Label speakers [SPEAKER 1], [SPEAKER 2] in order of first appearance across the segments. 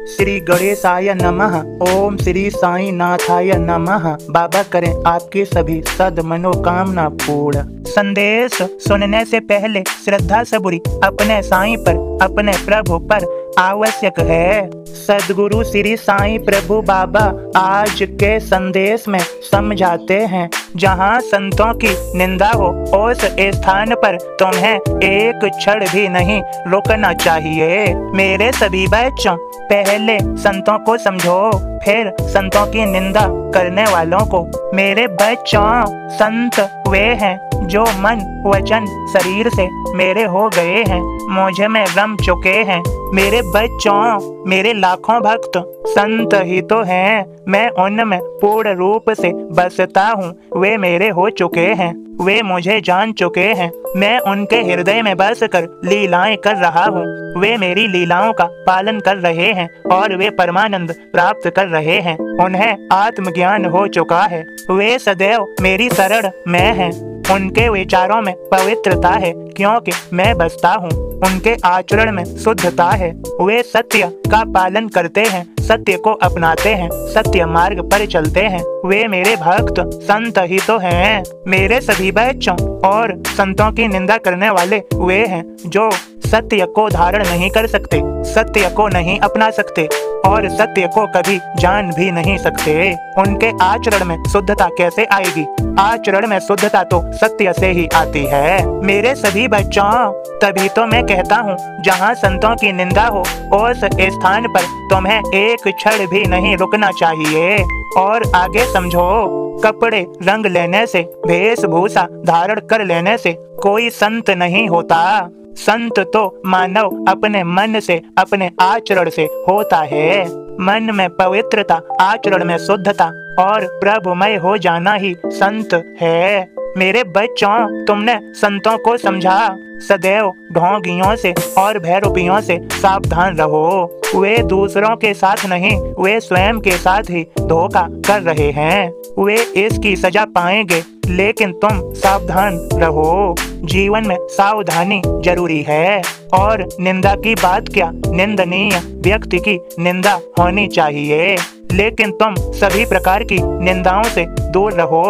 [SPEAKER 1] श्री गणेशाय नमः। ओम श्री साईं नाथाय नमः। बाबा करें आपकी सभी सद मनोकामना पूर्ण। संदेश सुनने से पहले श्रद्धा सबूरी अपने साईं पर, अपने प्रभु पर आवश्यक है। सदगुरु श्री साईं प्रभु बाबा आज के संदेश में समझाते हैं, जहाँ संतों की निंदा हो उस स्थान पर तुम्हें एक क्षण भी नहीं रुकना चाहिए। मेरे सभी बच्चों, पहले संतों को समझो, फिर संतों की निंदा करने वालों को। मेरे बच्चों, संत वे हैं जो मन वचन शरीर से मेरे हो गए हैं, मुझे में रम चुके हैं। मेरे बच्चों, मेरे लाखों भक्त संत ही तो हैं, मैं उनमें पूर्ण रूप से बसता हूँ। वे मेरे हो चुके हैं, वे मुझे जान चुके हैं, मैं उनके हृदय में बस कर लीलाएं कर रहा हूँ। वे मेरी लीलाओं का पालन कर रहे हैं और वे परमानंद प्राप्त कर रहे हैं। उन्हें आत्मज्ञान हो चुका है। वे सदैव मेरी शरण में हैं। उनके विचारों में पवित्रता है, क्योंकि मैं बसता हूँ। उनके आचरण में शुद्धता है। वे सत्य का पालन करते हैं, सत्य को अपनाते हैं, सत्य मार्ग पर चलते हैं। वे मेरे भक्त संत ही तो हैं। मेरे सभी बच्चों, और संतों की निंदा करने वाले वे हैं जो सत्य को धारण नहीं कर सकते, सत्य को नहीं अपना सकते और सत्य को कभी जान भी नहीं सकते। उनके आचरण में शुद्धता कैसे आएगी? आचरण में शुद्धता तो सत्य से ही आती है। मेरे सभी बच्चों, तभी तो मैं कहता हूँ, जहाँ संतों की निंदा हो उस स्थान पर तुम्हें एक क्षण भी नहीं रुकना चाहिए। और आगे समझो, कपड़े रंग लेने से, वेशभूषा धारण कर लेने से कोई संत नहीं होता। संत तो मानव अपने मन से, अपने आचरण से होता है। मन में पवित्रता, आचरण में शुद्धता और प्रभुमय हो जाना ही संत है। मेरे बच्चों, तुमने संतों को समझा। सदैव ढोंगियों से और भैरूपियों से सावधान रहो। वे दूसरों के साथ नहीं, वे स्वयं के साथ ही धोखा कर रहे हैं। वे इसकी सजा पाएंगे, लेकिन तुम सावधान रहो। जीवन में सावधानी जरूरी है। और निंदा की बात क्या, निंदनीय व्यक्ति की निंदा होनी चाहिए, लेकिन तुम सभी प्रकार की निंदाओं से दूर रहो।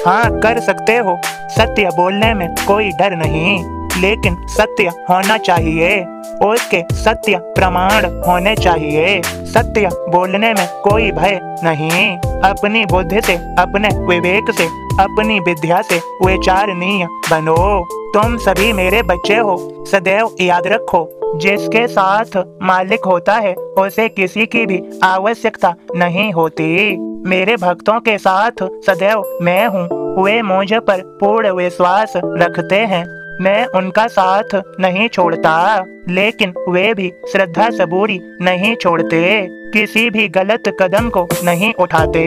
[SPEAKER 1] हाँ, कर सकते हो, सत्य बोलने में कोई डर नहीं, लेकिन सत्य होना चाहिए, उसके सत्य प्रमाण होने चाहिए। सत्य बोलने में कोई भय नहीं। अपनी बुद्धि से, अपने विवेक से, अपनी विद्या से विचारणीय बनो। तुम सभी मेरे बच्चे हो, सदैव याद रखो, जिसके साथ मालिक होता है उसे किसी की भी आवश्यकता नहीं होती। मेरे भक्तों के साथ सदैव मैं हूँ। वे मुझ पर पूर्ण विश्वास रखते हैं। मैं उनका साथ नहीं छोड़ता, लेकिन वे भी श्रद्धा सबूरी नहीं छोड़ते, किसी भी गलत कदम को नहीं उठाते।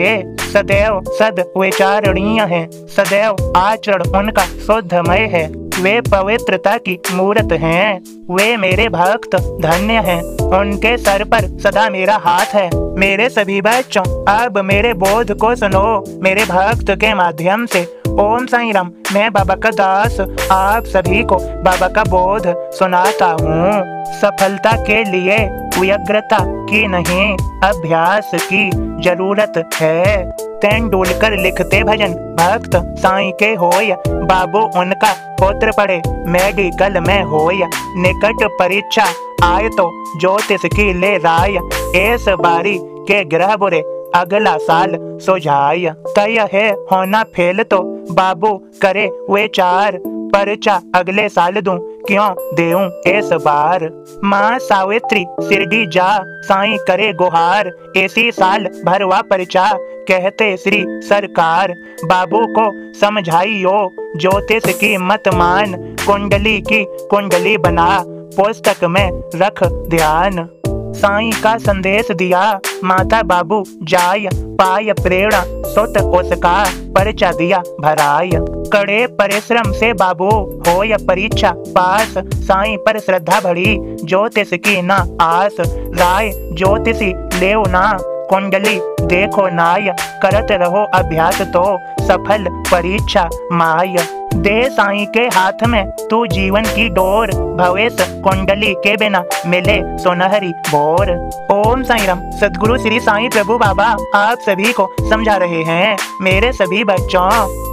[SPEAKER 1] सदैव सद विचारणीय है, सदैव आचरण उनका शुद्धमय है। वे पवित्रता की मूर्त हैं। वे मेरे भक्त धन्य हैं। उनके सर पर सदा मेरा हाथ है। मेरे सभी बच्चों, अब मेरे बोध को सुनो। मेरे भक्त के माध्यम से ओम साईं राम, मैं बाबा का दास आप सभी को बाबा का बोध सुनाता हूँ। सफलता के लिए व्यग्रता की नहीं, अभ्यास की जरूरत है। तेंदुलकर लिखते भजन, भक्त साईं के होय, बाबू उनका पुत्र पढ़े, मेडिकल में होय। निकट परीक्षा आए तो ज्योतिष की ले राय, इस बारी के ग्रह बुरे अगला साल सुझाय। तय है होना फेल तो बाबू करे विचार, पर्चा अगले साल दूं, क्यों देऊं इस बार। माँ सावित्री शिरडी जा, साईं करे गुहार, इसी साल भरवा पर्चा, कहते श्री सरकार। बाबू को समझाइयो, ज्योतिष की मत मान, कुंडली की कुंडली बना, पुस्तक में रख ध्यान। साईं का संदेश दिया, माता बाबू जाय, पाय प्रेरणा सुत उसका, पर्चा दिया भराय। कड़े परिश्रम से बाबू होय परीक्षा पास, साईं पर श्रद्धा बढ़ी, ज्योतिष की ना आस। राय ज्योतिषी लेव ना, कुंडली देखो नाय, करत रहो अभ्यास तो सफल परीक्षा माय। दे साईं के हाथ में तू जीवन की डोर, भवेश कुंडली के बिना मिले सुनहरी बोर। ओम साईं राम। सद्गुरु श्री साईं प्रभु बाबा आप सभी को समझा रहे हैं, मेरे सभी बच्चों,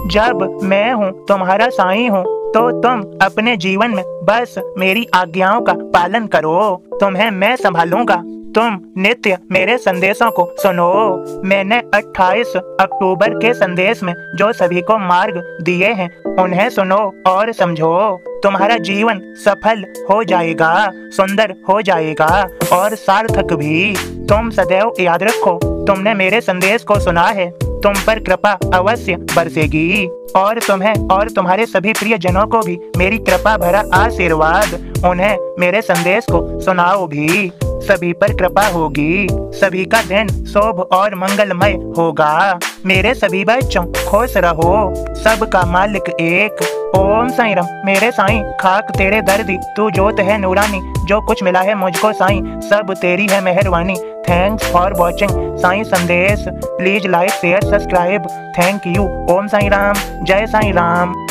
[SPEAKER 1] जब मैं हूँ तुम्हारा साईं हूँ तो तुम अपने जीवन में बस मेरी आज्ञाओं का पालन करो, तुम्हें मैं संभालूंगा। तुम नित्य मेरे संदेशों को सुनो। मैंने 28 अक्टूबर के संदेश में जो सभी को मार्ग दिए हैं उन्हें सुनो और समझो। तुम्हारा जीवन सफल हो जाएगा, सुंदर हो जाएगा और सार्थक भी। तुम सदैव याद रखो, तुमने मेरे संदेश को सुना है, तुम पर कृपा अवश्य बरसेगी और तुम्हें और तुम्हारे सभी प्रिय जनों को भी मेरी कृपा भरा आशीर्वाद। उन्हें मेरे संदेश को सुनाओ भी, सभी पर कृपा होगी, सभी का दिन शुभ और मंगलमय होगा। मेरे सभी बच्चों खुश रहो, सबका मालिक एक। ओम साईं राम। मेरे साईं खाक तेरे दर्दी, तू जोत है नूरानी, जो कुछ मिला है मुझको साईं सब तेरी है मेहरबानी। Thanks for watching Sai Sandesh. Please like share subscribe. Thank you. Om Sai Ram. जय साईं राम।